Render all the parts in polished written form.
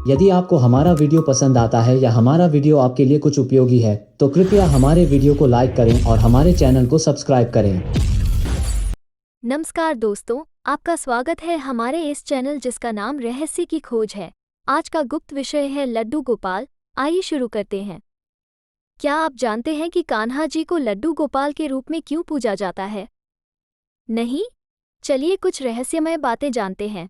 यदि आपको हमारा वीडियो पसंद आता है या हमारा वीडियो आपके लिए कुछ उपयोगी है तो कृपया हमारे वीडियो को लाइक करें और हमारे चैनल को सब्सक्राइब करें। नमस्कार दोस्तों, आपका स्वागत है हमारे इस चैनल जिसका नाम रहस्य की खोज है। आज का गुप्त विषय है लड्डू गोपाल। आइए शुरू करते हैं। क्या आप जानते हैं कि कान्हा जी को लड्डू गोपाल के रूप में क्यों पूजा जाता है? नहीं? चलिए कुछ रहस्यमय बातें जानते हैं।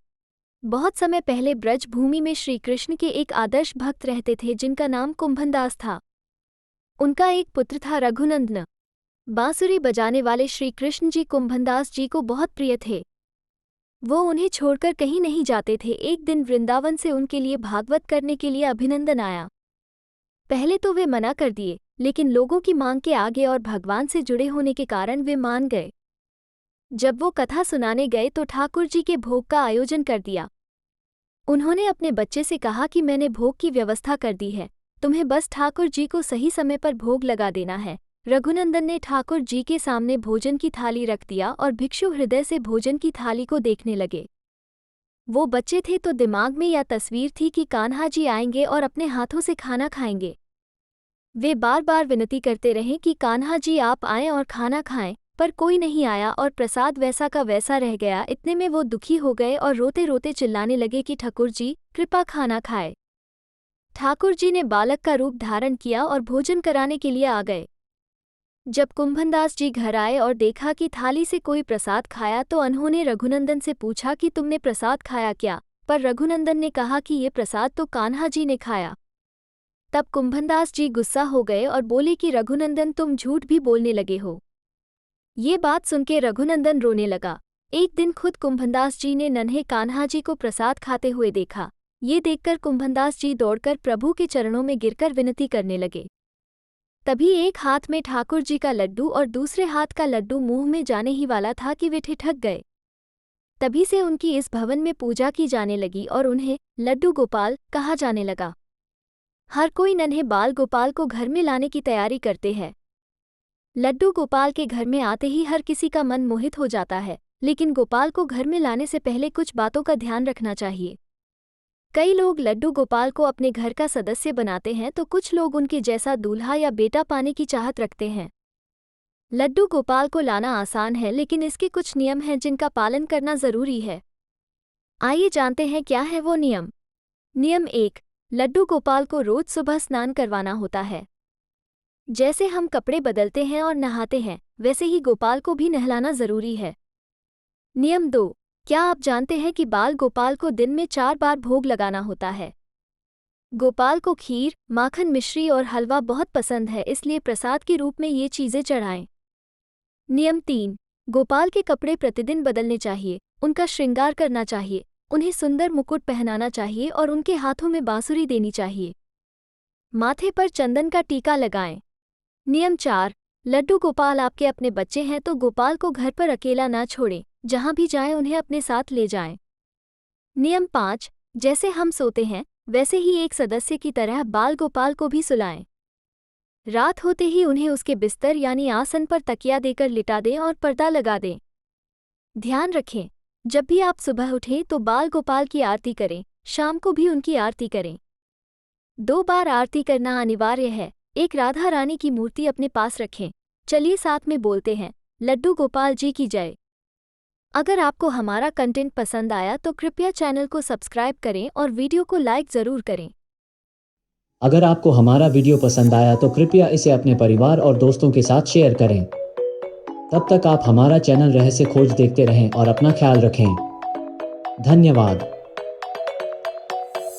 बहुत समय पहले ब्रज भूमि में श्री कृष्ण के एक आदर्श भक्त रहते थे जिनका नाम कुंभनदास था। उनका एक पुत्र था रघुनंदन। बांसुरी बजाने वाले श्री कृष्ण जी कुंभनदास जी को बहुत प्रिय थे। वो उन्हें छोड़कर कहीं नहीं जाते थे। एक दिन वृंदावन से उनके लिए भागवत करने के लिए अभिनंदन आया। पहले तो वे मना कर दिए, लेकिन लोगों की मांग के आगे और भगवान से जुड़े होने के कारण वे मान गए। जब वो कथा सुनाने गए तो ठाकुर जी के भोग का आयोजन कर दिया। उन्होंने अपने बच्चे से कहा कि मैंने भोग की व्यवस्था कर दी है, तुम्हें बस ठाकुर जी को सही समय पर भोग लगा देना है। रघुनंदन ने ठाकुर जी के सामने भोजन की थाली रख दिया और भिक्षु हृदय से भोजन की थाली को देखने लगे। वो बच्चे थे तो दिमाग में यह तस्वीर थी कि कान्हा जी आएंगे और अपने हाथों से खाना खाएंगे। वे बार बार विनती करते रहे कि कान्हा जी आप आएं और खाना खाएं, पर कोई नहीं आया और प्रसाद वैसा का वैसा रह गया। इतने में वो दुखी हो गए और रोते रोते चिल्लाने लगे कि ठाकुर जी कृपा खाना खाए। ठाकुर जी ने बालक का रूप धारण किया और भोजन कराने के लिए आ गए। जब कुंभनदास जी घर आए और देखा कि थाली से कोई प्रसाद खाया तो उन्होंने रघुनंदन से पूछा कि तुमने प्रसाद खाया क्या? पर रघुनंदन ने कहा कि ये प्रसाद तो कान्हा जी ने खाया। तब कुंभनदास जी गुस्सा हो गए और बोले कि रघुनंदन तुम झूठ भी बोलने लगे हो। ये बात सुनके रघुनंदन रोने लगा। एक दिन खुद कुंभनदास जी ने नन्हे कान्हा जी को प्रसाद खाते हुए देखा। ये देखकर कुंभनदास जी दौड़कर प्रभु के चरणों में गिरकर विनती करने लगे। तभी एक हाथ में ठाकुर जी का लड्डू और दूसरे हाथ का लड्डू मुंह में जाने ही वाला था कि वे ठिठक गए। तभी से उनकी इस भवन में पूजा की जाने लगी और उन्हें लड्डू गोपाल कहा जाने लगा। हर कोई नन्हे बाल गोपाल को घर में लाने की तैयारी करते हैं। लड्डू गोपाल के घर में आते ही हर किसी का मन मोहित हो जाता है, लेकिन गोपाल को घर में लाने से पहले कुछ बातों का ध्यान रखना चाहिए। कई लोग लड्डू गोपाल को अपने घर का सदस्य बनाते हैं तो कुछ लोग उनके जैसा दूल्हा या बेटा पाने की चाहत रखते हैं। लड्डू गोपाल को लाना आसान है, लेकिन इसके कुछ नियम हैं जिनका पालन करना जरूरी है। आइए जानते हैं क्या है वो नियम। नियम 1, लड्डू गोपाल को रोज सुबह स्नान करवाना होता है। जैसे हम कपड़े बदलते हैं और नहाते हैं, वैसे ही गोपाल को भी नहलाना जरूरी है। नियम 2, क्या आप जानते हैं कि बाल गोपाल को दिन में 4 बार भोग लगाना होता है? गोपाल को खीर, माखन, मिश्री और हलवा बहुत पसंद है, इसलिए प्रसाद के रूप में ये चीजें चढ़ाएं। नियम 3, गोपाल के कपड़े प्रतिदिन बदलने चाहिए, उनका श्रृंगार करना चाहिए, उन्हें सुंदर मुकुट पहनाना चाहिए और उनके हाथों में बांसुरी देनी चाहिए। माथे पर चंदन का टीका लगाएं। नियम 4, लड्डू गोपाल आपके अपने बच्चे हैं तो गोपाल को घर पर अकेला ना छोड़ें, जहां भी जाएं उन्हें अपने साथ ले जाएं। नियम 5, जैसे हम सोते हैं वैसे ही एक सदस्य की तरह बाल गोपाल को भी सुलाएं। रात होते ही उन्हें उसके बिस्तर यानी आसन पर तकिया देकर लिटा दें और पर्दा लगा दें। ध्यान रखें, जब भी आप सुबह उठें तो बाल गोपाल की आरती करें, शाम को भी उनकी आरती करें। 2 बार आरती करना अनिवार्य है। एक राधा रानी की मूर्ति अपने पास रखें। चलिए साथ में बोलते हैं, लड्डू गोपाल जी की जय। अगर आपको हमारा कंटेंट पसंद आया तो कृपया चैनल को सब्सक्राइब करें और वीडियो को लाइक ज़रूर करें। अगर आपको हमारा वीडियो पसंद आया तो कृपया इसे अपने परिवार और दोस्तों के साथ शेयर करें। तब तक आप हमारा चैनल रहस्य खोज देखते रहें और अपना ख्याल रखें। धन्यवाद।